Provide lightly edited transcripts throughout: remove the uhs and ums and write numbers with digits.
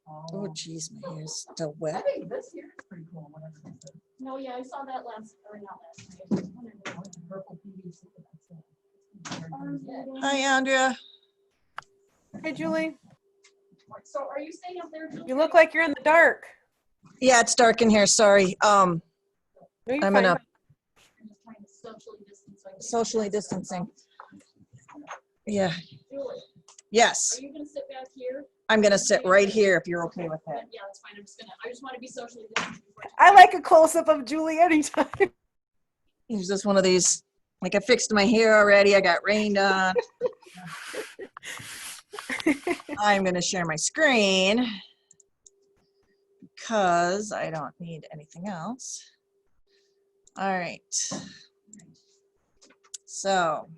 Oh, geez, my hair's still wet. I think this here is pretty cool. Whatever this is. No, yeah, I saw that last, or not last night. Purple PVC. Hi, Andrea. Hey, Julie. So are you staying up there, Julie? You look like you're in the dark. Yeah, it's dark in here. Sorry. No, you're I'm fine. gonna I'm just trying to socially distance. So I can- socially distancing. Yeah. Julie, Yes, are you gonna sit back here? I'm gonna sit right here if you're okay with that. Yeah, that's fine. I just want to be socially distanced. I like a close-up of Julie anytime. It's just one of these, like I fixed my hair already. I got rained on. I'm gonna share my screen because I don't need anything else. All right. So,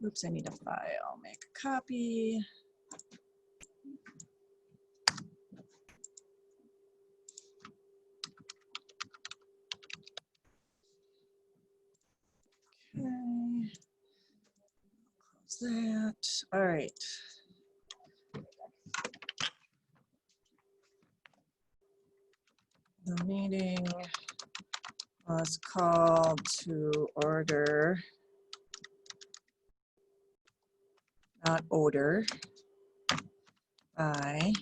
oops, I need a file. Make a copy. Okay. Close that. All right. The meeting was called to order, not order, by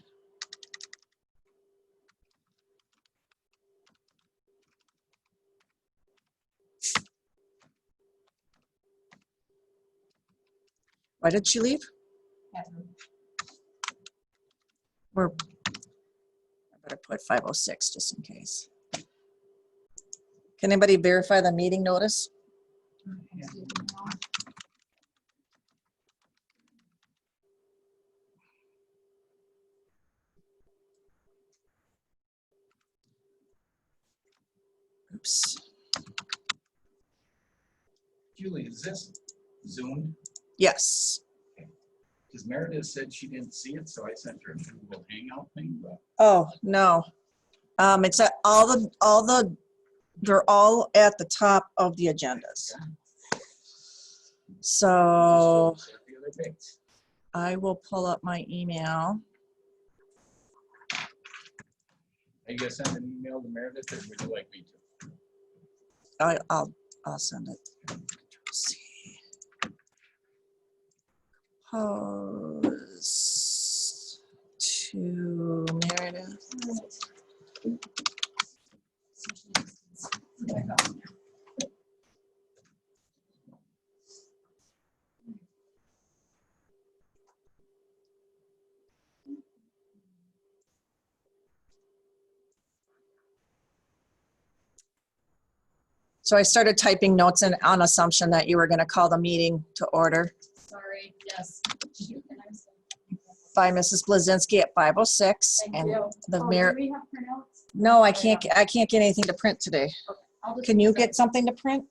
why did she leave? Or I better put 506 just in case. Can anybody verify the meeting notice? Oops. Julie, is this Zoom? Yes. Because Meredith said she didn't see it, so I sent her a Google Hangout thing. But Oh, no. It's at they're all at the top of the agendas. So the other day. I will pull up my email. Are you gonna send an email to Meredith, or would you like me to? I'll send it. Let's see. Pose to Meredith. So I started typing notes in on assumption that you were going to call the meeting to order Sorry, yes. by Mrs. Blazinski at 5:06. Thank And you. the Oh, mayor. do we have printouts? No, I can't get anything to print today. Okay, I'll just Can you use get that. something to print?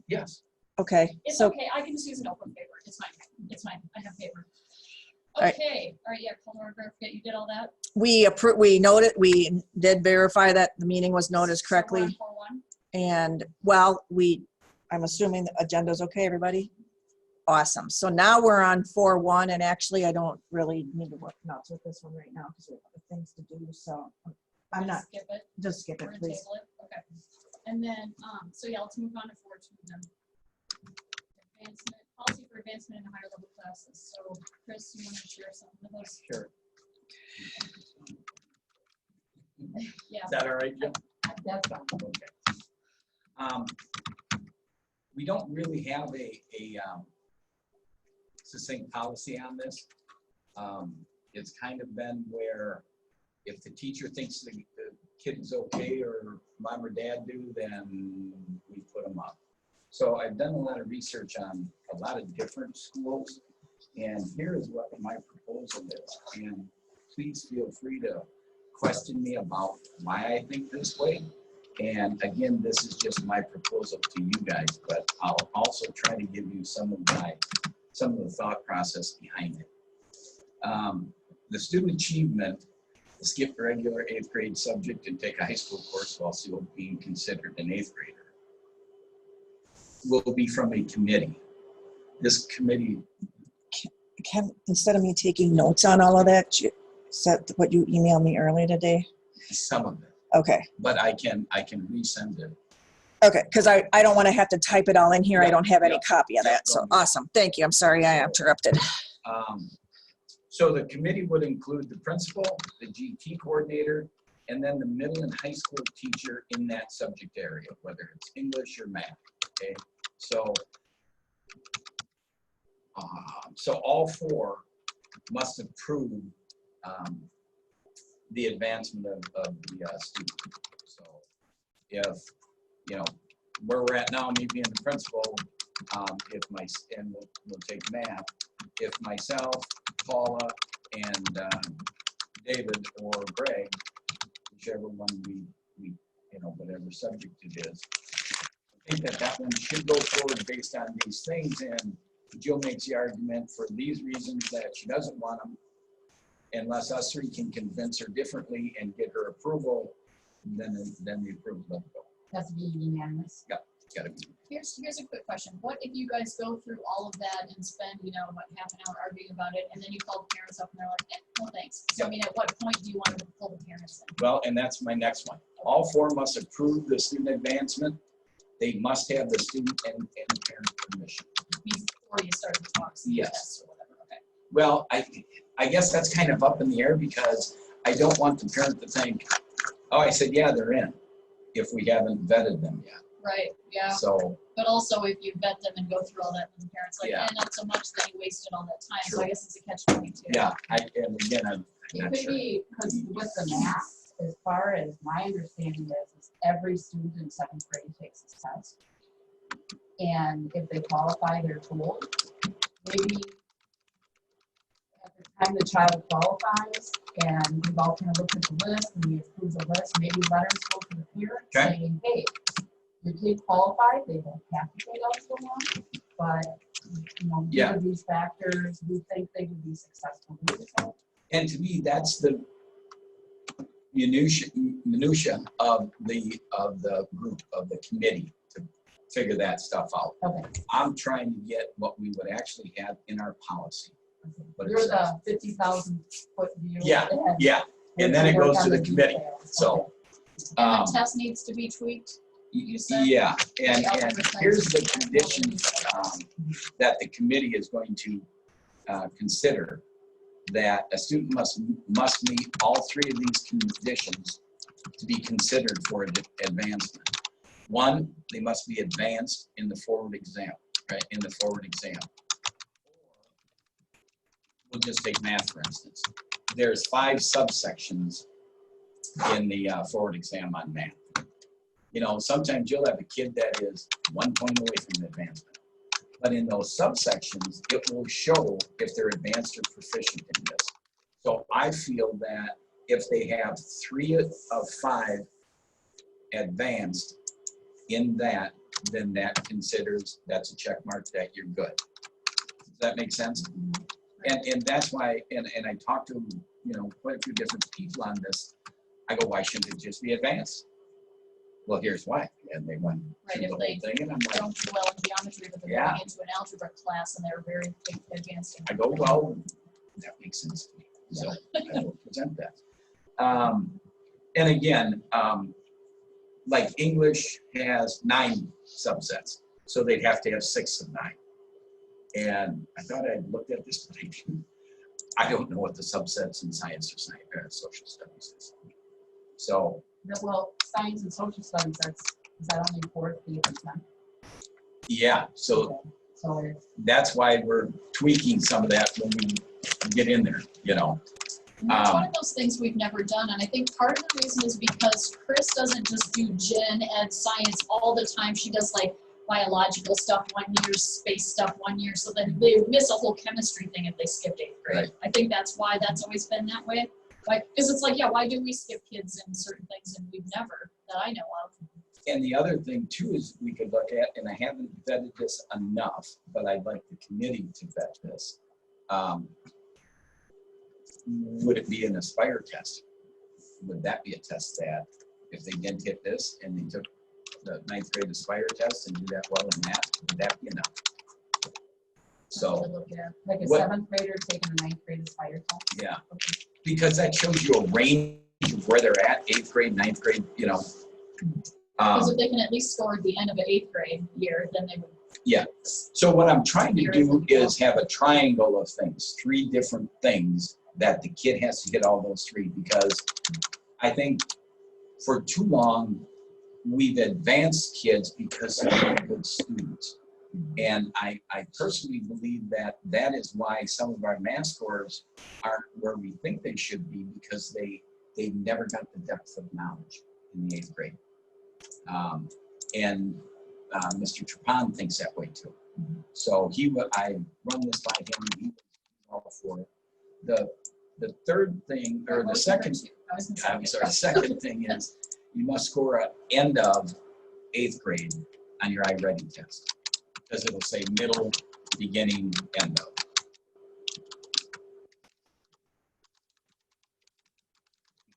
Yes. Okay. It's So okay, I can just use an open paper. It's fine. It's fine. I have paper. right. Okay, all right, yeah, color verification, you did all that? we did verify that the meeting was noticed correctly. So we're on 4-1? And well, I'm assuming the agenda's okay, everybody? Awesome. So now we're on 4-1, and actually I don't really need to work nuts with this one right now because we have other things to do. So I'm not, Skip it. just skip We're it, gonna please. table it. Okay. And then, so yeah, let's move on to 4-2 then. Advancement, policy for advancement in higher level classes. So Chris, you want to share something with us? Sure. Yeah. Is that all right, Jim? That's fine. Okay. We don't really have a succinct policy on this. It's kind of been where if the teacher thinks the kid is okay or mom or dad do, then we put them up. So I've done a lot of research on a lot of different schools, and here is what my proposal is. And please feel free to question me about why I think this way. And again, this is just my proposal to you guys, but I'll also try to give you some of the thought process behind it. The student achievement, skip a regular 8th grade subject and take a high school course while still being considered an 8th grader. will be from a committee. This committee, Can, instead of me taking notes on all of that, is that what you emailed me earlier today? some of it, Okay. but I can resend it. Okay, because I don't want to have to type it all in here. I Yeah, don't have any yeah, copy of yeah, that. So don't do that. awesome. Thank you. I'm sorry I interrupted. So the committee would include the principal, the GT coordinator, and then the middle and high school teacher in that subject area, whether it's English or math, okay? So, so all four must approve the advancement of the student. So if, you know, where we're at now, me being the principal, and we'll take math, if myself, Paula, and David or Greg, whichever one we, you know, whatever subject it is, I think that one should go forward based on these things, and Jill makes the argument for these reasons that she doesn't want them, unless us three can convince her differently and get her approval, then the approval doesn't go. Has to be unanimous. Gotta be. Here's a quick question. What if you guys go through all of that and spend, you know, what, half an hour arguing about it, and then you call the parents up and they're like, no thanks. So I mean, at what point do you want to pull the parents in? Well, and that's my next one. All four must approve the student advancement. They must have the student and parent permission. Before you start the talks, the Yes. tests or whatever, okay? Well, I guess that's kind of up in the air because I don't want the parent to think, oh, I said, yeah, they're in, if we haven't vetted them yet. Right, yeah. So, But also if you vet them and go through all that, and the parents like, Yeah. not so much, then you wasted all that time. So True. I guess it's a catch-22. yeah, and again, I'm It not could sure. be, because with the math, as far as my understanding is every student in 7th grade takes this test. And if they qualify, they're told. Maybe at the time the child qualifies and we've all kind of looked at the list and we approve the list, maybe letters go to the parent Okay. saying, hey, your kid qualified, they don't have to take eligible one, but you know, due Yeah. to these factors, we think they would be successful. And to me, that's the minutia of the group, of the committee, to figure that stuff out. Okay. I'm trying to get what we would actually have in our policy. But You're it's, the 50,000 foot view. Yeah, yeah, and then it goes to the committee. So, And the test needs to be tweaked. You said? yeah, and Okay, here's the conditions that the committee is going to consider, that a student must meet all three of these conditions to be considered for advancement. One, they must be advanced in the forward exam, right? In the forward exam. We'll just take math, for instance. There's 5 subsections in the forward exam on math. You know, sometimes you'll have a kid that is 1 point away from advancement. But in those subsections, it will show if they're advanced or proficient in this. So I feel that if they have 3 of 5 advanced in that, then that considers, that's a check mark that you're good. Does that make sense? And that's why, and I talked to, you know, quite a few different people on this. I go, why shouldn't it just be advanced? Well, here's why. And they went Right, through if the they whole thing, and I'm like, don't do well in geometry, but they're Yeah. going into an algebra class and they're very advanced. in I go, well, that makes sense to me. So I will present that. And again, like English has 9 subsets, so they'd have to have 6 of 9. And I thought I'd looked at this, but I don't know what the subsets in science or social studies is. So, Well, science and social studies, is that only 4th, 8th, and 10th? yeah, so So it's that's why we're tweaking some of that when we get in there, you know. And that's one of those things we've never done. And I think part of the reason is because Chris doesn't just do gen ed science all the time. She does like biological stuff one year, space stuff one year. So then they miss a whole chemistry thing if they skipped 8th grade. Right. I think that's why that's always been that way. Like, because it's like, yeah, why do we skip kids in certain things and we've never, that I know of. And the other thing too is we could look at, and I haven't vetted this enough, but I'd like the committee to vet this. Would it be an Aspire test? Would that be a test that if they didn't hit this and they took the ninth grade Aspire test and do that well in math, would that be enough? So, Like a What- 7th grader taking a 9th grade Aspire test? yeah, because that shows you a range of where they're at, 8th grade, 9th grade, you know. Because if they can at least score at the end of an 8th grade year, then they would. Yeah. So what I'm trying to do is have a triangle of things, 3 different things that the kid has to hit all those 3, because I think for too long, we've advanced kids because they're good students. And I personally believe that that is why some of our math scores aren't where we think they should be, because they never got the depth of knowledge in the 8th grade. And Mr. Trapon thinks that way too. So I run this by him, and he's all for it. The third thing, or the second, I'm sorry, second thing is you must score at end of 8th grade on your iReady test, because it'll say middle, beginning, end of.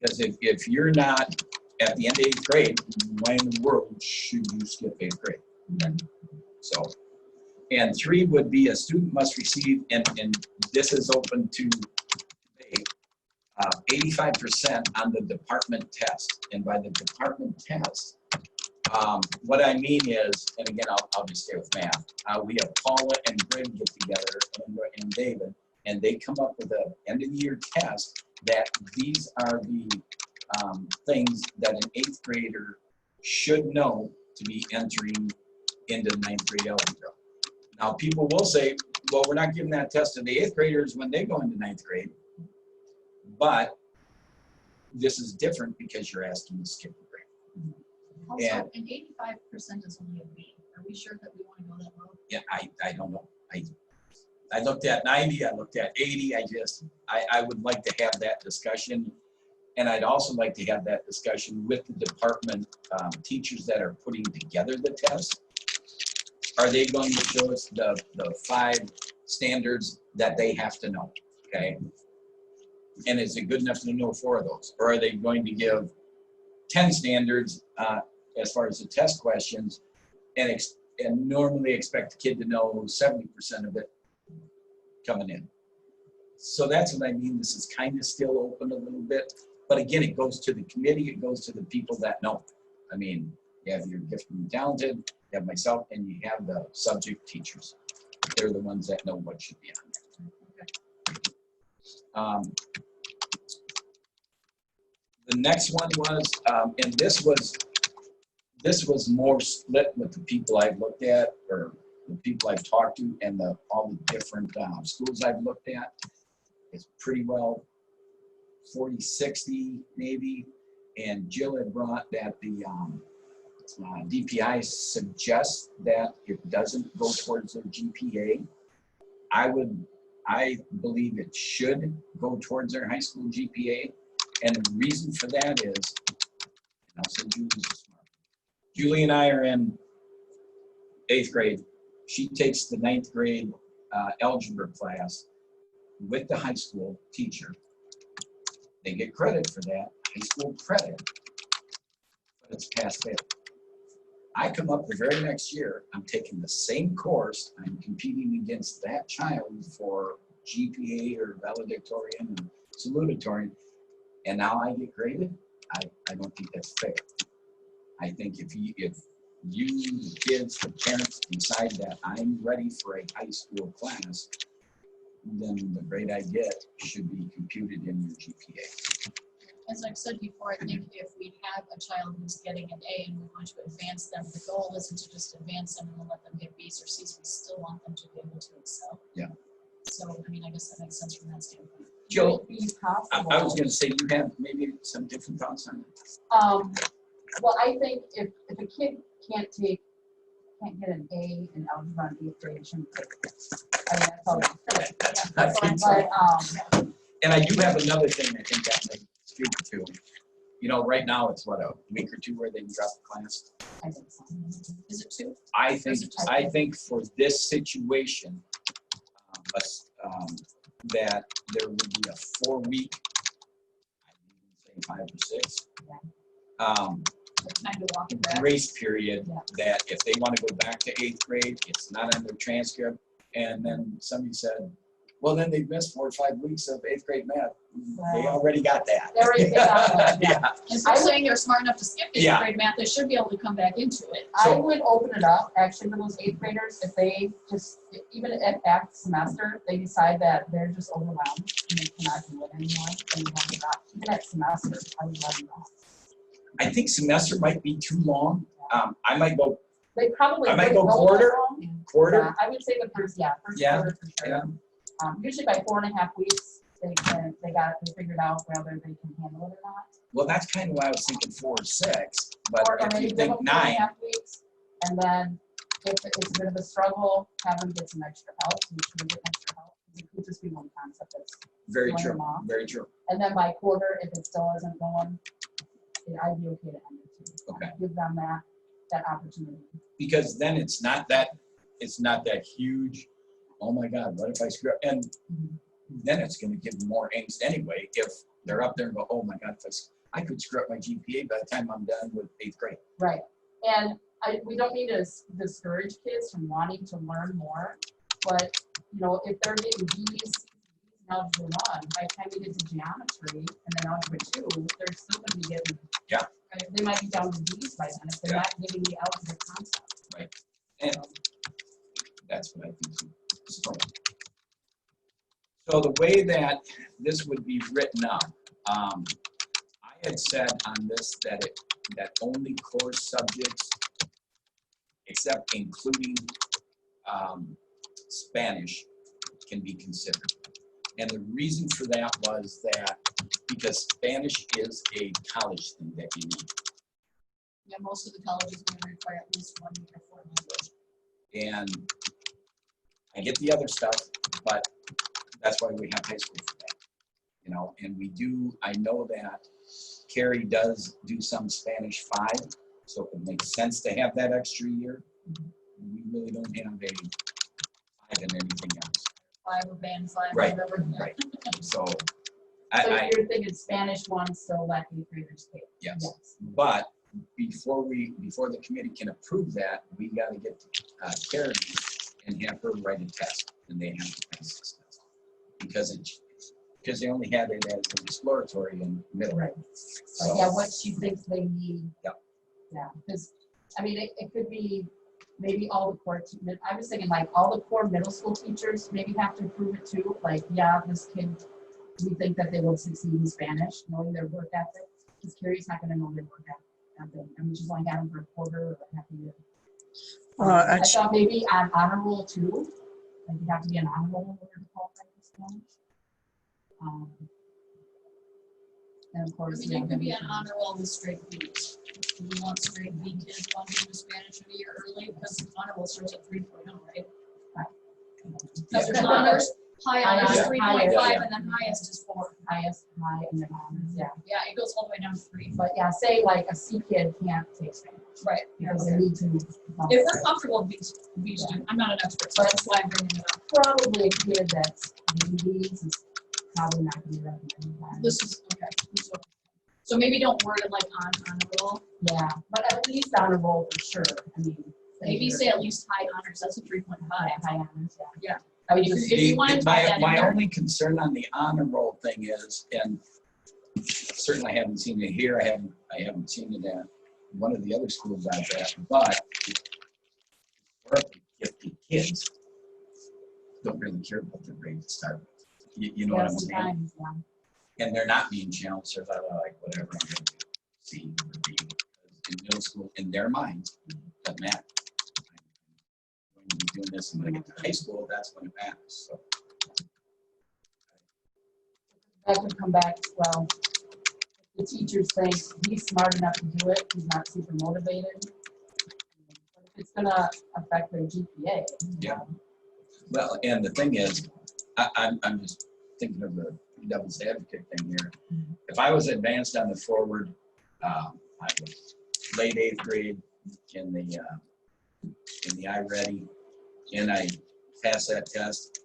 Because if you're not at the end of 8th grade, why in the world should you skip 8th grade? So, and 3 would be a student must receive, and this is open to 85% on the department test. And by the department test, what I mean is, and again, I'll just stay with math. We have Paula and Greg get together, and David, and they come up with a end of the year test that these are the things that an 8th grader should know to be entering into 9th grade algebra. Now, people will say, well, we're not giving that test to the 8th graders when they go into 9th grade, but this is different because you're asking to skip a grade. Also, And- and 85% is only a B. Are we sure that we want to go that low? Yeah, I don't know. I looked at 90, I looked at 80, I would like to have that discussion. And I'd also like to have that discussion with the department teachers that are putting together the test. Are they going to show us the 5 standards that they have to know, okay? And is it good enough to know 4 of those? Or are they going to give 10 standards as far as the test questions and normally expect the kid to know 70% of it coming in? So that's what I mean. This is kind of still open a little bit. But again, it goes to the committee. It goes to the people that know. I mean, you have your gifted and talented, you have myself, and you have the subject teachers. They're the ones that know what should be on there. The next one was, and this was more split with the people I've looked at, or the people I've talked to, and all the different schools I've looked at. It's pretty well 40-60 maybe. And Jill had brought that the DPI suggests that it doesn't go towards their GPA. I believe it should go towards their high school GPA. And the reason for that is, and I'll say Julie's smart. Julie and I are in 8th grade. She takes the 9th grade algebra class with the high school teacher. They get credit for that, high school credit, but it's pass fail. I come up the very next year, I'm taking the same course, I'm competing against that child for GPA or valedictorian and salutatorian, and now I get graded. I don't think that's fair. I think if you, the kids, the parents decide that I'm ready for a high school class, then the grade I get should be computed in your GPA. As I've said before, I think if we have a child who's getting an A and we want to advance them, the goal isn't to just advance them and then let them get B's or C's. We still want them to be able to excel. Yeah. So, I mean, I guess that makes sense from that standpoint. Jill, Would it be possible? I was going to say you have maybe some different thoughts on it. Well, I think if a kid can't get an A in algebra in 8th grade, it shouldn't take it. I mean, that's all I'm saying. I think so. But, And I do have another thing I think that may speak to. You know, right now it's what, a week or 2 where they can drop the class. I think so. Is it 2? I think for this situation, that there would be a 4-week, I would say 5 or 6, time to walk it back. grace period Yeah. that if they want to go back to 8th grade, it's not on their transcript. And then somebody said, well, then they've missed 4 or 5 weeks of 8th grade math. They Wow. already got that. They already got that, yeah. Yeah. If they're saying they're smart enough to skip 8th Yeah. grade math, they should be able to come back into it. I So- would open it up actually for those 8th graders if they just, even at back semester, they decide that they're just overwhelmed and they cannot do it anymore. And you have to not, even at semester, I would let them know. I think semester might be too long. I might go They probably. I might wouldn't go that quarter. long. quarter. Yeah, I would say the first Yeah. quarter for sure. Yeah. Usually by 4.5 weeks, they figured out whether they can handle it or not. Well, that's kind of why I was thinking 4 or 6, but Or if maybe you give them think 9, 4.5 weeks, and then if it's a bit of a struggle, have them get some extra help, make sure they get extra help. It could just be one concept that's, very Join true, them off. very true. and then by quarter, if it still isn't going, I'd be okay to end it too. Okay. Give them that opportunity. Because then it's not that huge, oh my God, what if I screw up? And then it's going to give them more angst anyway if they're up there and go, oh my God, I could screw up my GPA by the time I'm done with 8th grade. Right, and we don't need to discourage kids from wanting to learn more, but, if they're getting B's in algebra 1, by the time they get to geometry and then algebra 2, they're still gonna be getting. Yeah. They might be down to D's by then if they're Yeah. not getting the algebra concept. And that's what I think. So the way that this would be written up, I had said on this that only core subjects, except including Spanish, can be considered. And the reason for that was that because Spanish is a college thing that you need. Yeah, most of the colleges are going to require at least 1 year for language. And I get the other stuff, but that's why we have high school for that. And I know that Carrie does do some Spanish 5, so it makes sense to have that extra year. We really don't have a 5 in anything else. 5 or band 5, Right, whatever. right. So, So I you're thinking Spanish 1 still let 8th graders take? yes. But before the committee can approve that, we got to get Carrie and have her write a test, and they have to pass this test because they only had it as an exploratory in middle. Right. So, Yeah, what she thinks they need. Yep. Yeah, because, it could be maybe all the core, I was thinking like all the core middle school teachers maybe have to approve it too. Like, yeah, this kid, we think that they will succeed in Spanish, knowing their work ethic. Because Carrie's not gonna know their work ethic. She's only got them for a quarter or a half a year. I thought maybe on honor roll too. Like you have to be an honor roll in order to qualify for Spanish. And of I course, mean, you could be an honor roll with straight B's. Do you want straight B kids wanting to do Spanish a year early? Because honor roll starts at 3.0, right? Because there's honors, high honors, Yeah. 3.5, Yeah. and then highest is 4. highest, high, and then honors, yeah. Yeah, it goes all the way down to 3. But yeah, say like a C kid can't take Spanish Right. because they need to. If we're comfortable with B student, I'm not an expert, so that's why I'm bringing it up. Probably a kid that's DVDs is probably not gonna be recommended. This is, okay. So maybe don't word it like on honor roll. Yeah, but at least on a roll for sure, I mean. Maybe say at least high honors, that's a 3.5. High honors, yeah. Yeah. I would If just, you- you wanted to my put that in my there. only concern on the honor roll thing is, and certainly I haven't seen it here, I haven't seen it at one of the other schools out there, but gifted kids don't really care about their grade to start with. You know what yeah, I'm saying? sometimes, yeah. And they're not being challenged, they're like, whatever, I'm going to C or D. In middle school, in their mind, doesn't matter. I'm going to be doing this, and when I get to high school, that's when it matters. So, That could come back, well, the teachers think he's smart enough to do it, he's not super motivated. But if it's gonna affect their GPA. Yeah. Well, and the thing is, I'm just thinking of the devil's advocate thing here. If I was advanced on the forward, I was late 8th grade in the iReady, and I passed that test.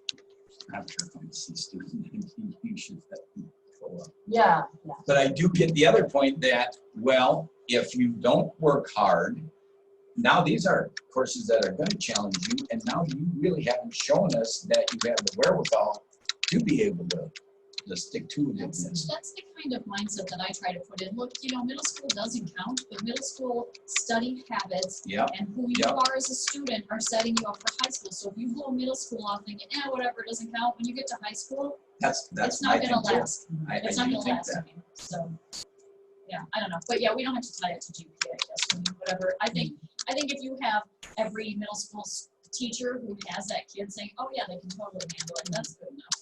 I'm sure if I'm a C student, you should go up. Yeah, yeah. But I do get the other point that, well, if you don't work hard, now these are courses that are going to challenge you, and now you really haven't shown us that you have the wherewithal to be able to stick to That's the kind of mindset that I try to put in. Look, you know, middle school doesn't count, but middle school study habits Yeah. and who you are as a student are setting you up for high school. So if you blow middle school off thinking, whatever, it doesn't count, when you get to high school, That's it's my not going to thing too. last. I It's do not going to think last. that. So, yeah, I don't know. But yeah, we don't have to tie it to GPA, I guess. I mean, whatever. I think if you have every middle school teacher who has that kid saying, oh yeah, they can totally handle it, that's good enough.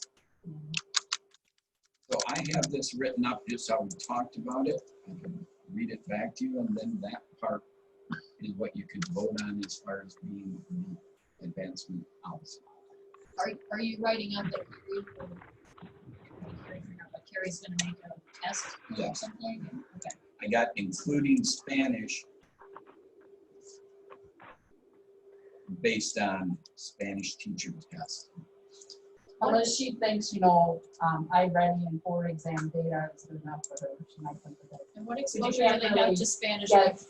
So I have this written up just how we talked about it. I can read it back to you, and then that part is what you could vote on as far as being the advancement policy. Are you writing up that Carrie's going to make a test or something? Okay. I got including Spanish based on Spanish teacher test. Unless she thinks, you know, iReady and 4 exam data is good enough for her, she might think of it. And what you exposure can't do they have really to Spanish? Yes.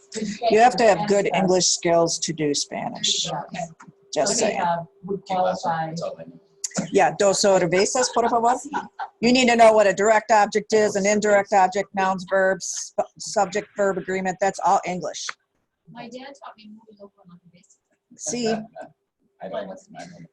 You have to have good English skills to do Spanish. There you go. Okay. Just So they saying. would qualify. That's all I know. Yeah, dos cervezas, por favor. You need to know what a direct object is, an indirect object, nouns, verbs, subject, verb, agreement. That's all English. My dad taught me muy loco en la cabeza. See, I don't know.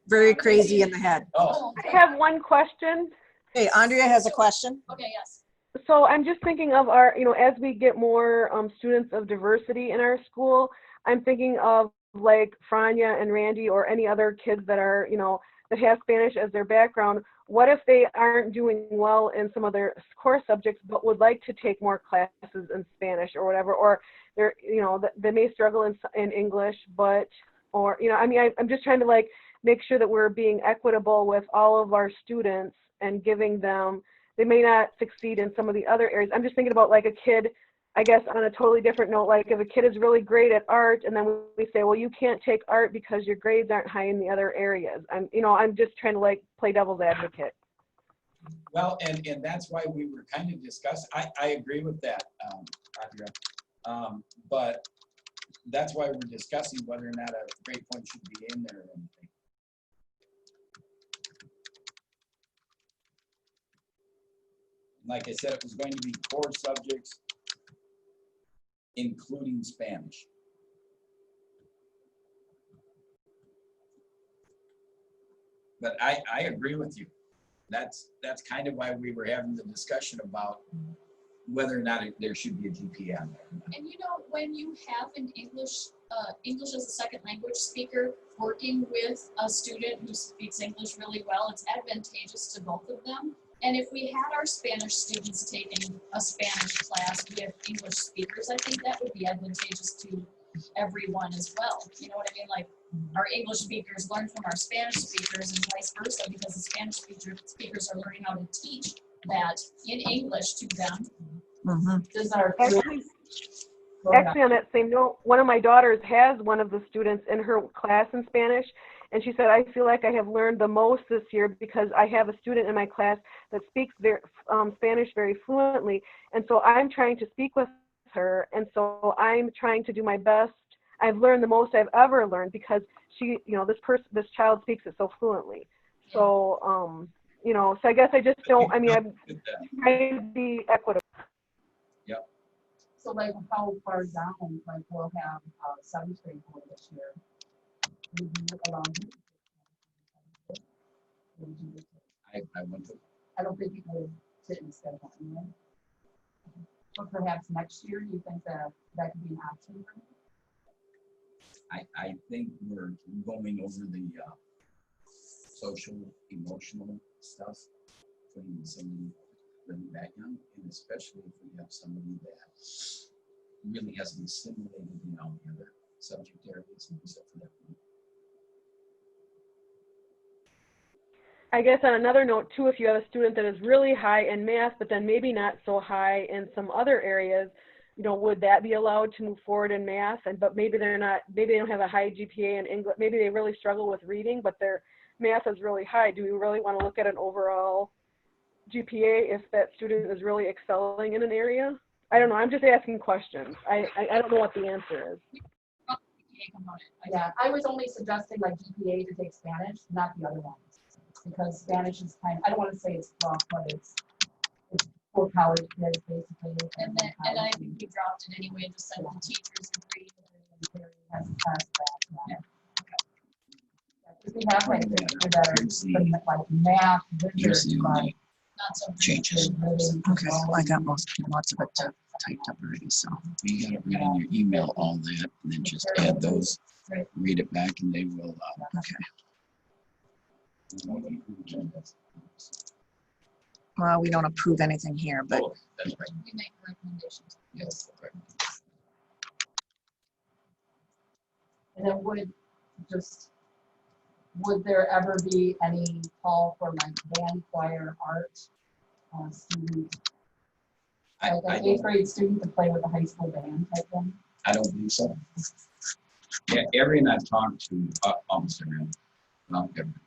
very crazy in the head. Oh, I have one question. Hey, Andrea has a question. Okay, yes. So I'm just thinking of our, you know, as we get more students of diversity in our school, I'm thinking of like Franya and Randy or any other kids that are, you know, that have Spanish as their background. What if they aren't doing well in some of their core subjects, but would like to take more classes in Spanish or whatever, or they're, you know, they may struggle in English, but, or, you know, I mean, I'm just trying to like make sure that we're being equitable with all of our students and giving them, they may not succeed in some of the other areas. I'm just thinking about like a kid, I guess on a totally different note, like if a kid is really great at art and then we say, well, you can't take art because your grades aren't high in the other areas. I'm just trying to like play devil's advocate. well, and that's why we were kind of discussing, I agree with that, Andrea. But that's why we're discussing whether or not a grade point should be in there or anything. Like I said, it was going to be core subjects, including Spanish. But I agree with you. That's kind of why we were having the discussion about whether or not there should be a GPA on there. And you know, when you have an English as a second language speaker working with a student who speaks English really well, it's advantageous to both of them. And if we had our Spanish students taking a Spanish class with English speakers, I think that would be advantageous to everyone as well. You know what I mean? Like our English speakers learn from our Spanish speakers and vice versa, because the Spanish speakers are learning how to teach that in English to them. Mm-hmm. Does our Actually, on that same note, one of my daughters has one of the students in her class in Spanish, and she said, I feel like I have learned the most this year because I have a student in my class that speaks Spanish very fluently, and so I'm trying to speak with her, and so I'm trying to do my best. I've learned the most I've ever learned because she, you know, this child speaks it so fluently. So, you know, so I guess I just don't, I mean, I'm trying to be equitable. So like how far down, like we'll have 7th grade board this year. Would you allow me? I went to, I don't think you would sit and schedule anyway. But perhaps next year, you think that could be an option for me? I think we're going over the social, emotional stuff putting somebody really that young, and especially if we have somebody that really hasn't assimilated in all the other subject areas except for that one. I guess on another note too, if you have a student that is really high in math, but then maybe not so high in some other areas, you know, would that be allowed to move forward in math? But maybe they're not, maybe they don't have a high GPA in English, maybe they really struggle with reading, but their math is really high. Do we really want to look at an overall GPA if that student is really excelling in an area? I don't know. I'm just asking questions. I don't know what the answer is. GPA component. Yeah, I was only suggesting like GPA to take Spanish, not the other ones. Because Spanish is kind of, I don't want to say it's rough, but it's for college kids basically. And then, and I think we dropped it anyway, just said the teachers agreed. Has passed that, yeah. If we have like things that are like math, Here's visual, the but only Not so. changes. Okay, I got lots of it typed up already, so. You gotta read in your email all that, and then just add those, read it back, and they will, Well, we don't approve anything here, but oh, that's right. We make recommendations. Yes, correct. and then would there ever be any call for like band, choir, art student? I Like an don't, 8th grade student to play with the high school band type thing? I don't believe so. Yeah, everyone I've talked to, almost everyone, not everyone,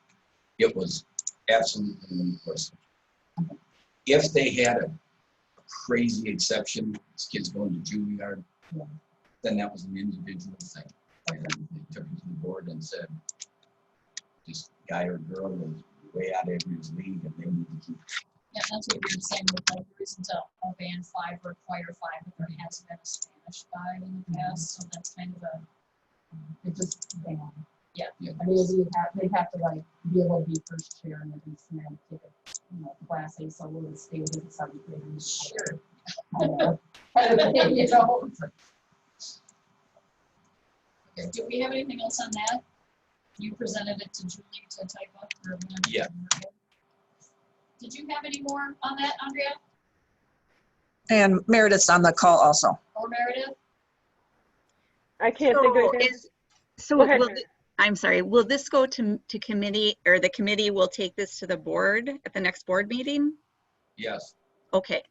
it was absolutely universal. If they had a crazy exception, this kid's going to Juilliard, Yeah. then that was an individual thing. And they took it to the board and said, this guy or girl is way out of his league and they need to keep. Yeah, that's what we were saying with like, there isn't a band 5 or a choir 5, but there has been a Spanish 5 in the past, so that's kind of a, It just, band. Yeah. Yeah. I mean, they'd have to like be able to be first chair and then snap, take a, class A solo and stay with the 7th graders. sure. I know. Kind of thing, you know? Okay, do we have anything else on that? You presented it to Julie to type up or whatever. Yeah. Did you have any more on that, Andrea and Meredith's on the call also. or Meredith? I can't think of So anything. So Go ahead, will, Mary. I'm sorry, will this go to committee, or the committee will take this to the board at the next board meeting? Yes. Okay,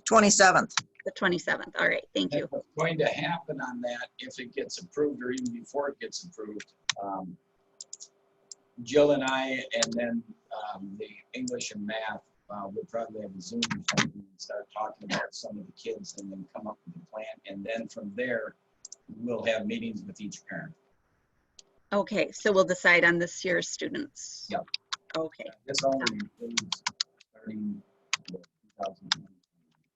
27th. the 27th. All right, thank you. And what's going to happen on that, if it gets approved or even before it gets approved, Jill and I, and then the English and math, we'll probably have a Zoom or something and start talking about some of the kids and then come up with a plan. And then from there, we'll have meetings with each parent. Okay, so we'll decide on this year's students. Yep. Okay. This only includes starting with 2020.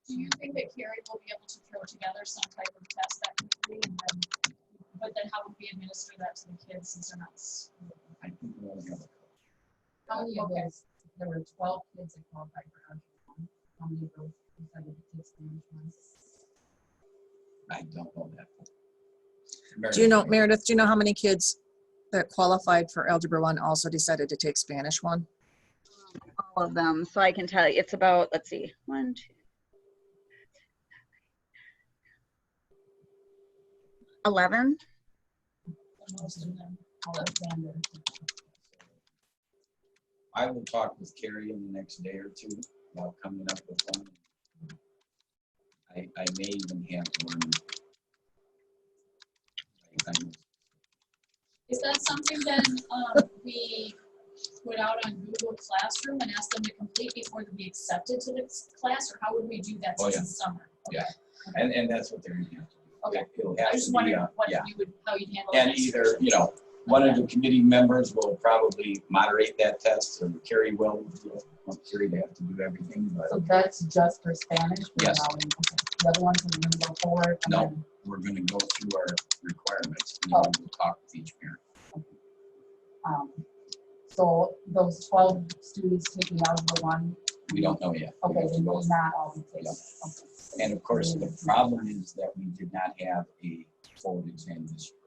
Do you think that Carrie will be able to throw together some type of test that quickly and then, but then how would we administer that to the kids since they're not? I think we'll only have a How many of those, there were 12 kids that qualified for Arkansas. How many of those decided to take Spanish ones? I don't know that. Do you know, Meredith, do you know how many kids that qualified for Algebra 1 also decided to take Spanish 1? All of them. So I can tell you, it's about, let's see, 1, 2. 11. Most of them. Alexander. I will talk with Carrie in the next day or two about coming up with one. I may even have one. Is that something that we put out on Google Classroom and ask them to complete before they be accepted to this class, or how would we do that Oh, since yeah. it's summer? Yeah. And that's what they're gonna have to do. Okay. It'll I have just to be, wondered what yeah. you would, how you'd handle And that. either, you know, one of the committee members will probably moderate that test, or Carrie will. You don't want Carrie to have to do everything, but So that's just for Spanish? Yes. The other ones are gonna go forward? And No. then- we're gonna go through our requirements and then we'll talk with each parent. So those 12 students taking Algebra 1, We don't know yet. We okay, have to they go will not all be taken. Yeah. Okay. And of course, the problem is that we did not have a forward exam this year.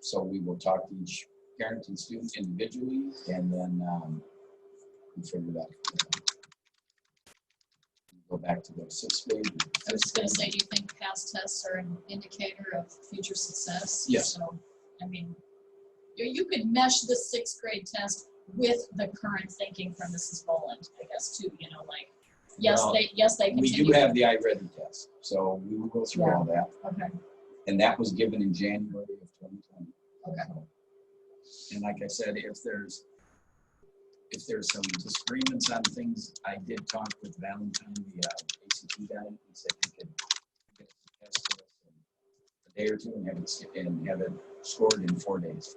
So we will talk to each parent and student individually, and then we figure that. Go back to those 6th grade. I was just gonna say, do you think past tests are an indicator of future success? Yes. So, I mean, you could mesh the 6th grade test with the current thinking from Mrs. Boland, I guess, too, you know, like, yes, Well, they We continue. do have the iReady test, so we will go through all that. Okay, And that was given in January of 2020. okay. And like I said, if there's some disagreements on things, I did talk with Valentine, the ACT he got it, he said he could get the test to us in a day or two and have it scored in 4 days.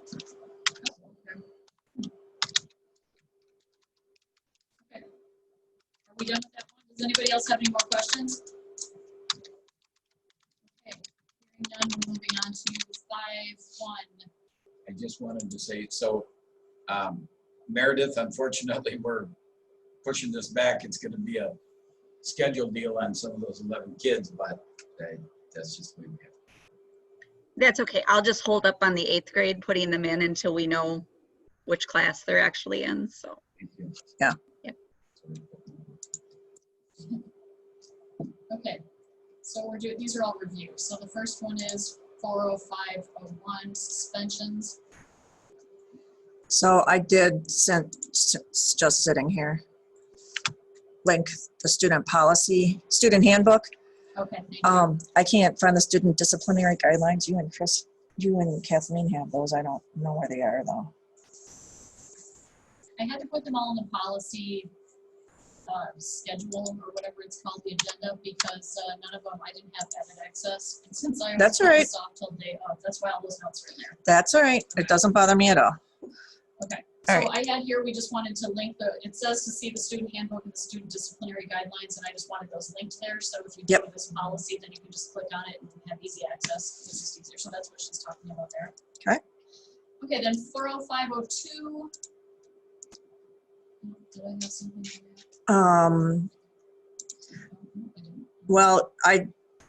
Okay. Are we done with that one? Does anybody else have any more questions? Okay, hearing none, we're moving on to 5.1. I just wanted to say, so Meredith, unfortunately, we're pushing this back. It's going to be a scheduled deal on some of those 11 kids, but that's just the way we have it. That's okay. I'll just hold up on the 8th grade, putting them in until we know which class they're actually in, so. Thank you. Yeah. Yep. Okay, so we're doing, these are all reviews. So the first one is 40501 suspensions. So I did send, just sitting here, link the student policy, student handbook. Okay, thank you. I can't find the student disciplinary guidelines. You and Chris, you and Kathleen have those. I don't know where they are though. I had to put them all in the policy schedule or whatever it's called, the agenda, because none of them, I didn't have edit access. And since I That's put all right. this off till day of, that's why all those notes are in there. That's all right. It doesn't bother me at all. Okay, All so right. I had here, we just wanted to link the, it says to see the student handbook and the student disciplinary guidelines, and I just wanted those linked there. So if you do Yep. this policy, then you can just click on it and have easy access. It's just easier. So that's what she's talking about there. Okay. Okay, then 40502. Did I have something in there? Um, I didn't. well,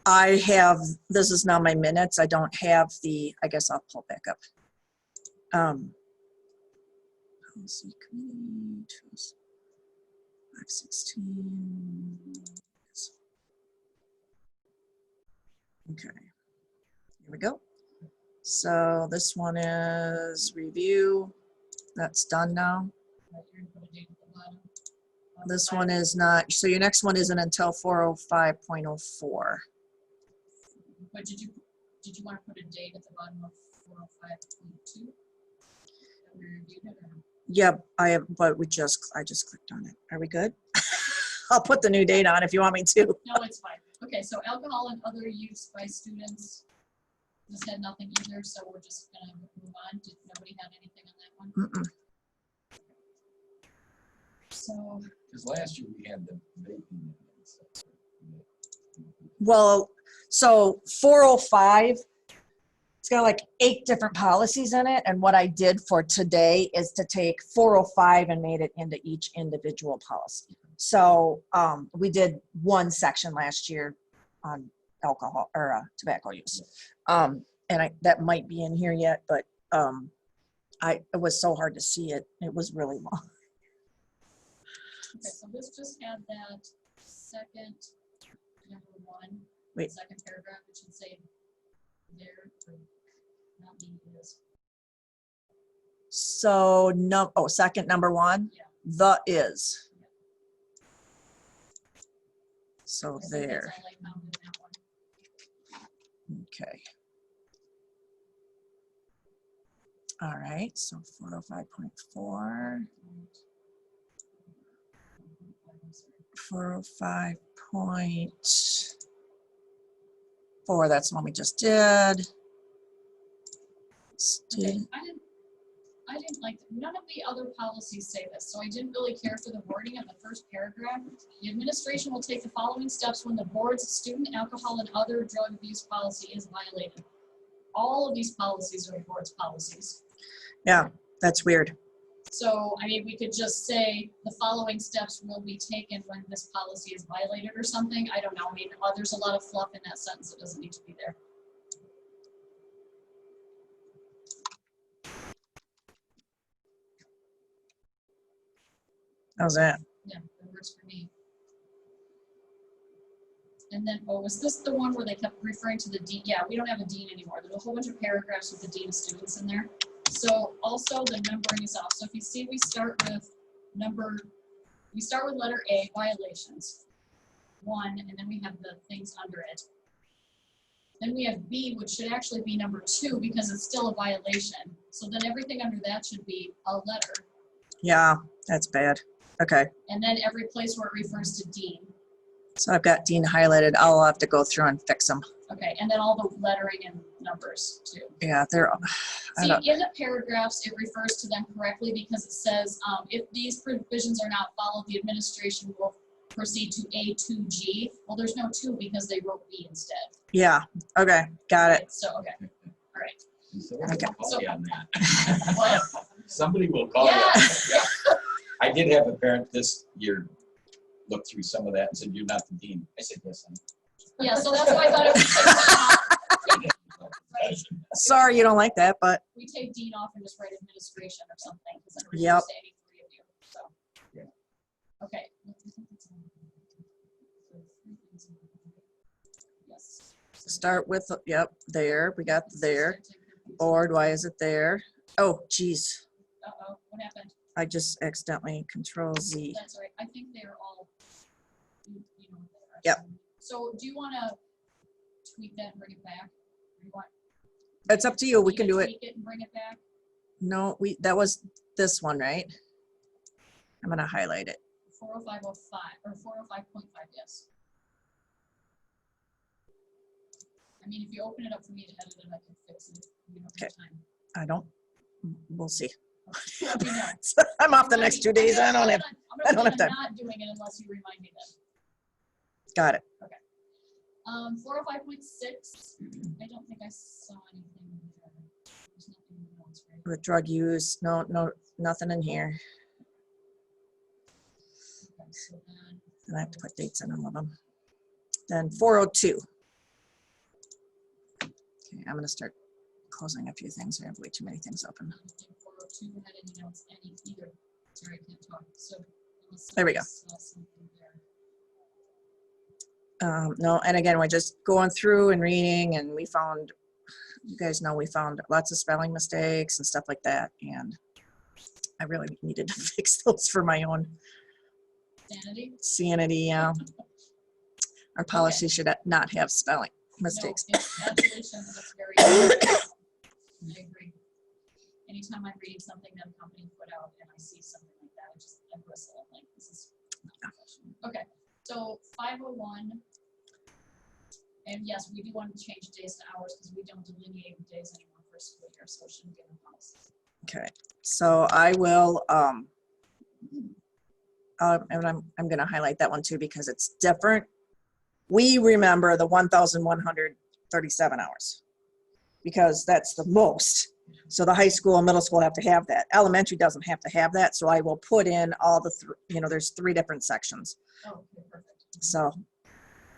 I have, this is now my minutes. I don't have the, I guess I'll pull back up. Policy committee, 516. Okay, here we go. So this one is review. That's done now. Right, you're gonna put a date at the bottom. This one is not, so your next one isn't until 405.04. But did you want to put a date at the bottom of 405.2? That we reviewed it, or? Yep, I have, but I just clicked on it. Are we good? I'll put the new date on if you want me to. No, it's fine. Okay, so alcohol and other use by students. This had nothing either, so we're just gonna move on. Did nobody have anything on that one? Mm-mm. So, Because last year we had the vaping and stuff. Well, so 405, it's got like 8 different policies in it. And what I did for today is to take 405 and made it into each individual policy. So we did one section last year on alcohol or tobacco use. And that might be in here yet, but it was so hard to see it. It was really long. okay, so this just had that second number 1. Wait. Second paragraph, it should say there, or not me, it is. So second number 1, Yeah. the is. Yeah. So I think there. that's all I found in that one. Okay. All right, so 405.4, 405.4, that's the one we just did. Okay, I didn't like, none of the other policies say this, so I didn't really care for the wording of the first paragraph. The administration will take the following steps when the board's student alcohol and other drug abuse policy is violated. All of these policies are the board's policies. Yeah, that's weird. So, I mean, we could just say the following steps will be taken when this policy is violated or something. I don't know. I mean, there's a lot of fluff in that sentence that doesn't need to be there. How's that? Yeah, that works for me. And then, was this the one where they kept referring to the dean? Yeah, we don't have a dean anymore. There's a whole bunch of paragraphs with the dean of students in there. So also the numbering is off. So if you see, we start with letter A, violations, 1, and then we have the things under it. Then we have B, which should actually be number 2 because it's still a violation. So then everything under that should be a letter. Yeah, that's bad. Okay. And then every place where it refers to dean. So I've got Dean highlighted. I'll have to go through and fix them. Okay, and then all the lettering and numbers too. Yeah, they're, I See, don't, in the paragraphs, it refers to them correctly because it says, if these provisions are not followed, the administration will proceed to A to G. Well, there's no 2 because they wrote B instead. yeah, okay, got it. So, okay, all right. Somebody will call So- you on that. What? Somebody will call you on that. Yes. I did have a parent this year look through some of that and said, "You're not the dean." I said, "Yes, I'm." Yeah, so that's why I thought it would take Dean off. Right. Sorry you don't like that, but We take Dean off and just write administration or something, because then we're Yep. used to any 3 of you, so. Yeah. Okay. Yes. start with, yep, there, we got there. Board, why is it there? Oh, geez, Uh-oh, what happened? I just accidentally Control Z. That's right, I think they're all, you know. what they are. Yep. So do you want to tweak that and bring it back? Or you want? It's up to you, we can do it. Tweak it and bring it back? No, that was this one, right? I'm gonna highlight it. 40505, or 405.5, yes. I mean, if you open it up for me to edit it, I can fix it. We don't have time. I don't, we'll see. Let me know. I'm off the next 2 days, I don't have, I don't have I'm time. not doing it unless you remind me then. Got it. 405.6, I don't think I saw anything there. There's nothing else, right? With drug use, no, nothing in here. Okay, so then, And I have to put dates in all of them. Then 402. Okay, I'm gonna start closing a few things. I have way too many things open. 402 had any notes, any either. Sorry, I can't talk. So unless There we go. somebody saw something there. No, and again, we're just going through and reading, and we found, you guys know, we found lots of spelling mistakes and stuff like that, and I really needed to fix those for my own Sanity? sanity. Our policy should not have spelling mistakes. No, encapsulation, that's very important. I agree. Anytime I'm reading something that a company put out and I see something like that, I bristle. I'm like, this is not professional. Okay, so 501. And yes, we do want to change days to hours because we don't delineate days anymore for school year, so it shouldn't be in the policy. Okay, so I will, and I'm gonna highlight that one too because it's different. We remember the 1,137 hours because that's the most. So the high school and middle school have to have that. Elementary doesn't have to have that. So I will put in all the, there's 3 different sections. Oh, okay, perfect. So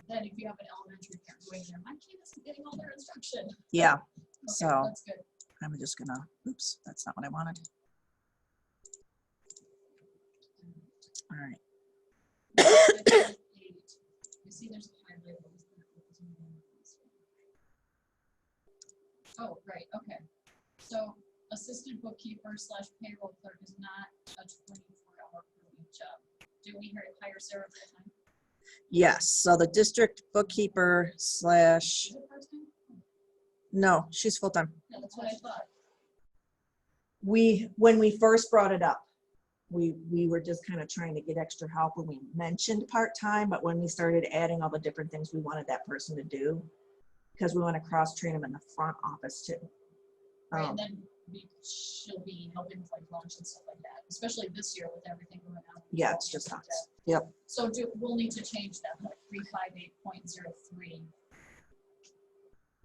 Then if you have an elementary parent going there, my kid isn't getting all their instruction. yeah, Okay, so that's good. I'm just gonna, oops, that's not what I wanted. All right. You see there's a highlight. Oh, right, okay. So assistant bookkeeper / payroll clerk is not a 24-hour per week job. Do we hire Sarah full time? Yes, so the district bookkeeper / Is it part-time? no, she's full-time. Yeah, that's what I thought. When we first brought it up, we were just kind of trying to get extra help when we mentioned part-time, but when we started adding all the different things we wanted that person to do, because we want to cross-train them in the front office too. Right, and then she'll be helping with like lunch and stuff like that, especially this year with everything going on. Yeah, it's just us. Yep. So we'll need to change that, like 358.03.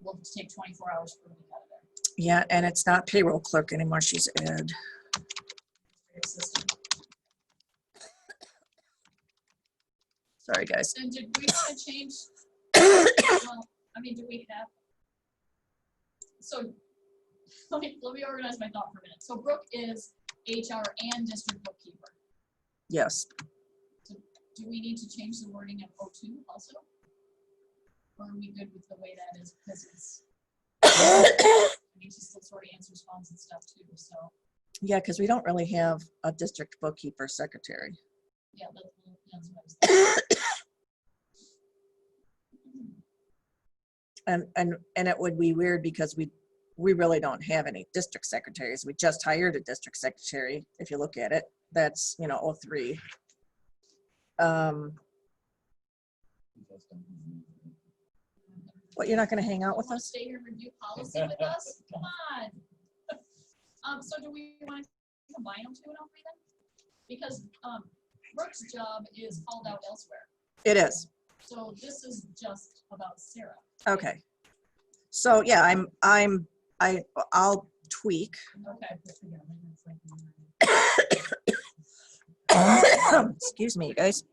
We'll take 24 hours per week out of there. Yeah, and it's not payroll clerk anymore. She's ed. Assistant. Sorry, guys. And did we want to change? Well, I mean, do we have? So let me organize my thought for a minute. So Brooke is HR and district bookkeeper. Yes. So do we need to change the wording of O2 also? Or are we good with the way that is because it's? I mean, she still sort of answers phones and stuff too. So. Yeah, because we don't really have a district bookkeeper secretary. Yeah, that's what I was thinking. And it would be weird because we really don't have any district secretaries. We just hired a district secretary. If you look at it, that's 03. What, you're not gonna hang out with Want to us? stay here and review policy with us? Come on. So do we want to combine them two and all three then? Because Brooke's job is called out elsewhere. It is. So this is just about Sarah. Okay. So yeah, I'll tweak. Okay. Excuse me, you guys.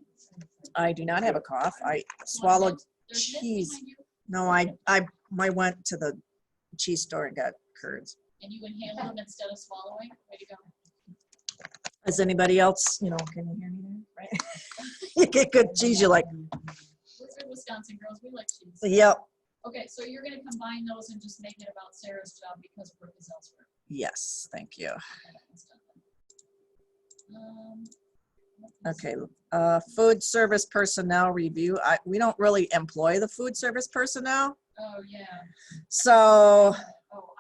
I do not have a cough. I swallowed There's Nick cheese. behind you, No, I went to the cheese store and got curds. and you inhaled them instead of swallowing. Way to go. Is anybody else, you know, can you hear me there? Right? You get good cheese, you're like, We're good Wisconsin girls. We like cheese. yep, Okay, so you're gonna combine those and just make it about Sarah's job because Brooke is elsewhere. yes, thank you. Okay, that one's done then. Okay, food service personnel review. We don't really employ the food service personnel. Oh, yeah. So, Oh,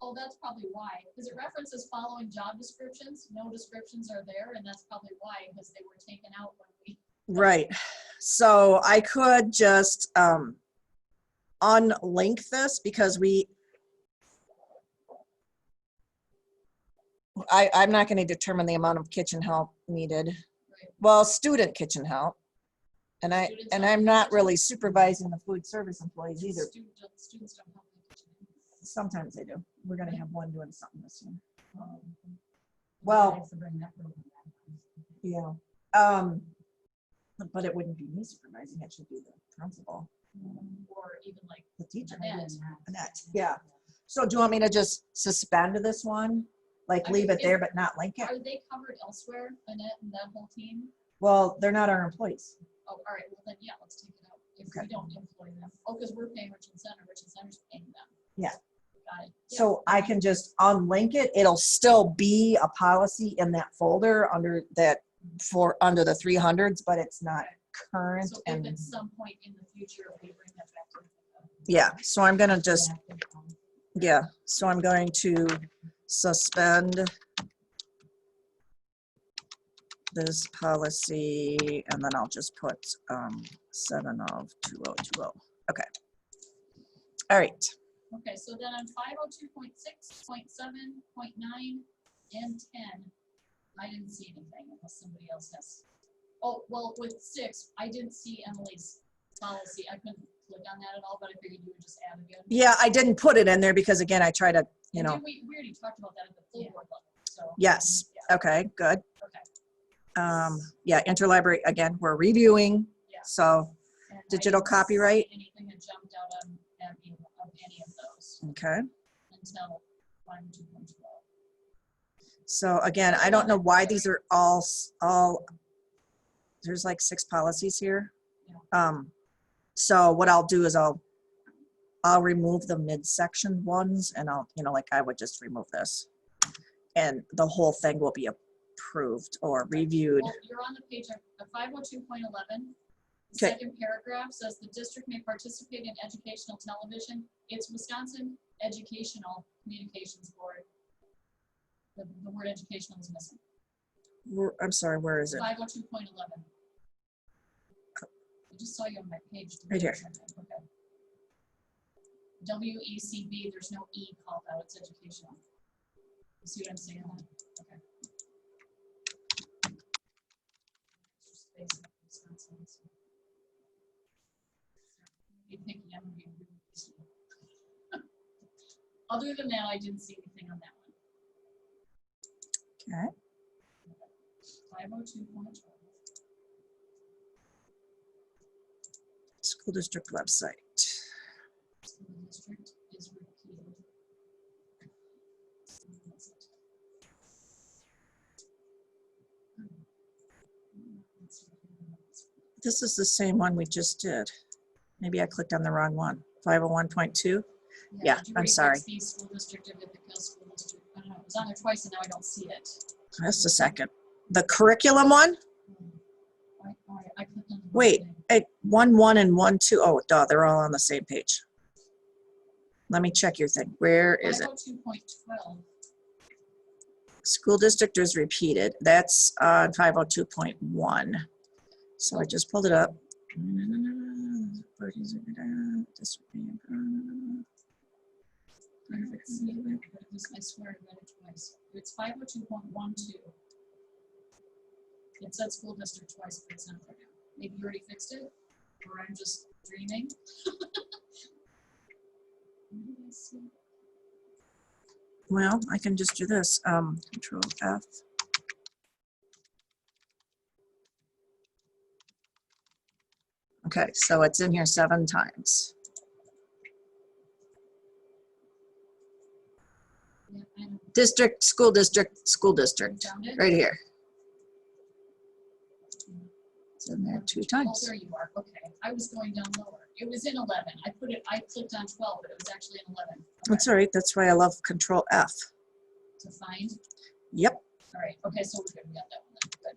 oh, that's probably why, because it references following job descriptions. No descriptions are there, and that's probably why, because they were taken out when we. right. So I could just unlink this because I'm not going to determine the amount of kitchen help needed. Right. Well, student kitchen help. And Students I'm don't not have really supervising the food service employees either. Students don't help in the kitchen. Sometimes they do. We're going to have one doing something this year. Well, yeah. But it wouldn't be me supervising. It should be the principal, Or even like the teacher. Annette. Annette, yeah. So do you want me to just suspend this one? Like leave it there but not link it? Are they covered elsewhere, Annette and that whole team? Well, they're not our employees. Oh, all right, well then, yeah, let's take it out. If Okay. we don't employ them. Oh, because we're paying Richard Center's paying them. Yeah. Got it. Yeah. So I can just unlink it. It'll still be a policy in that folder under that under the 300s, but it's not current. So if And at some point in the future, we bring that back to. yeah, so I'm gonna just, yeah, so I'm going to suspend this policy and then I'll just put 7 of 2020. Okay. All right. Okay, so then on 502.6.7.9 and 10, I didn't see anything unless somebody else has. Oh, well, with 6, I didn't see Emily's policy. I couldn't click on that at all, but I figured you would just add again. Yeah, I didn't put it in there because again, I try to, you And know, did we already talked about that at the full board level, so. yes. Yeah, Okay, good. okay. Yeah, interlibrary, again, we're reviewing. Yeah. So, And I digital didn't copyright. see anything that jumped out on any of those Okay. until 502.12. So again, I don't know why these are all, there's like 6 policies here. So what I'll do is I'll remove the midsection ones and I'll, you know, like I would just remove this. And the whole thing will be approved or reviewed. Well, you're on the page of 502.11. The Okay. second paragraph says the district may participate in educational television. It's Wisconsin Educational Communications Board. The word educational is missing. I'm sorry, where is it? 502.11. I just saw you on my page. Right here. Okay. WECB, there's no E called out, it's educational. You see what I'm saying? Okay. Just basic Wisconsin. Be picky, I'm gonna be really picky. Other than that, I didn't see anything on that one. Okay. 502.12. School district website. School district is repeated. This is the same one we just did. Maybe I clicked on the wrong one. 501.2. Yeah, did you I'm refix sorry. the school district of Ithaca School District? I don't know, it was on there twice and now I don't see it. Just a second. The curriculum one? I clicked on the wrong Wait, thing. 1.1 and 1.2. Oh, duh, they're all on the same page. Let me check your thing. Where is it? 502.12. School district is repeated. That's 502.1. So I just pulled it up. I swear I read it twice. It's 502.12. It said school district twice, but it's not there now. Maybe you already fixed it, or I'm just dreaming. Where did I see it? Well, I can just do this. Control F. Okay, so it's in here 7 times. Yeah, I know. District, school district, school You district, found it? right here. It's in there 2 Oh, times. there you are. Okay. I was going down lower. It was in 11. I clicked on 12, but it was actually in 11. Okay. That's all right. That's why I love Control F. To find. Yep. All right. Okay, so we're good. We got that one then.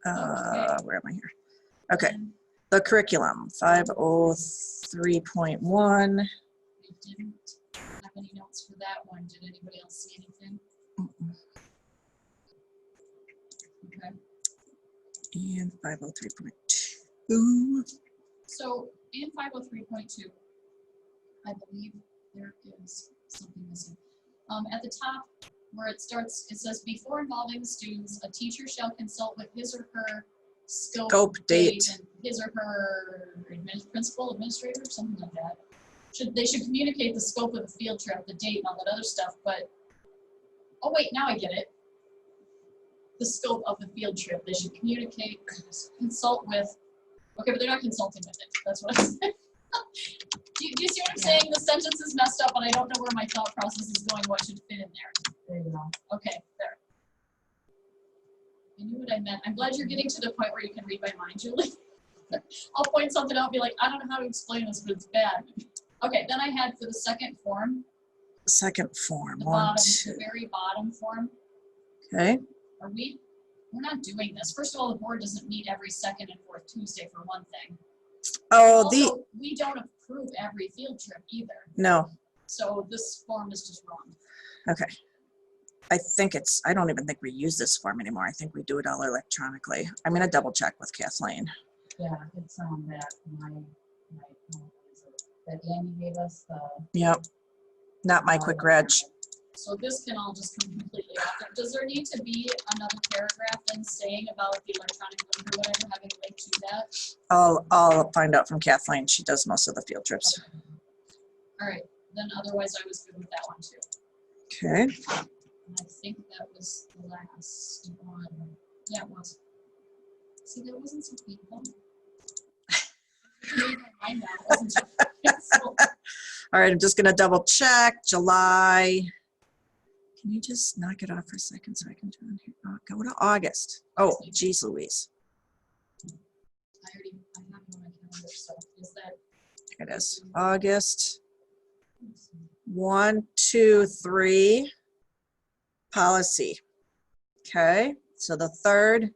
All right. Where am I here? Okay. And The curriculum, 503.1. I didn't have any notes for that one. Did anybody else see anything? Okay. And 503.2. So in 503.2, I believe there is something missing. At the top where it starts, it says, before involving the students, a teacher shall consult with his or her scope Date. and his or her principal, administrator, something like that. They should communicate the scope of the field trip, the date, and all that other stuff, but, oh wait, now I get it. The scope of the field trip, they should communicate, consult with, okay, but they're not consulting with it, that's what I'm saying. Do you see what I'm saying? The sentence is messed up and I don't know where my thought process is going, what should fit in there. There you go. Okay, there. I knew what I meant. I'm glad you're getting to the point where you can read my mind, Julie. I'll point something out and be like, I don't know how to explain this, but it's bad. Okay, then I had for the second form, Second form, the 1, bottom, 2. the very bottom form. Okay. We're not doing this. First of all, the board doesn't meet every second and fourth Tuesday for one thing. Oh, Also, we don't approve every field trip either. no. So this form is just wrong. Okay. I don't even think we use this form anymore. I think we do it all electronically. I'm going to double check with Kathleen. Yeah, it's that that Andy gave us the. Yep. Not my quick reg. So this can all just come completely off there. Does there need to be another paragraph then saying about the electronic link or whatever, having a link to that? I'll find out from Kathleen. She does most of the field trips. Okay. All right, then otherwise I was good with that one too. Okay. And I think that was the last one. Yeah, it was. See, that wasn't so painful. I know, it wasn't so painful. All right, I'm just going to double check. July. Can you just knock it off for a second so I can do it here? Go to August. Oh, geez Louise. I have it on my calendar, so is that? It is August. 1, 2, 3. Policy. Okay, so the third,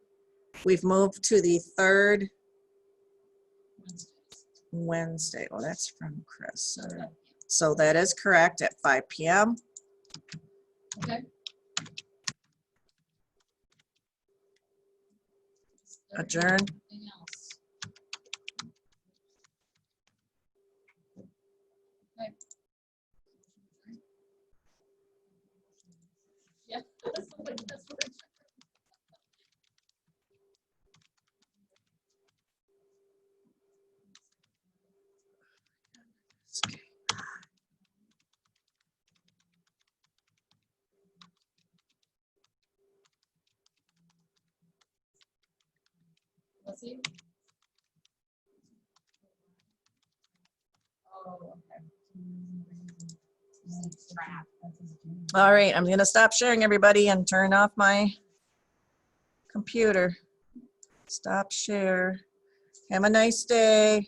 we've moved to the third Wednesday. Oh, that's from Chris. So that is correct at 5 p.m. Okay. Adjourn. Anything else? Okay. Yeah, that's what we're Let's see. Oh, okay. Trap. All right, I'm going to stop sharing, everybody, and turn off my computer. Stop share. Have a nice day.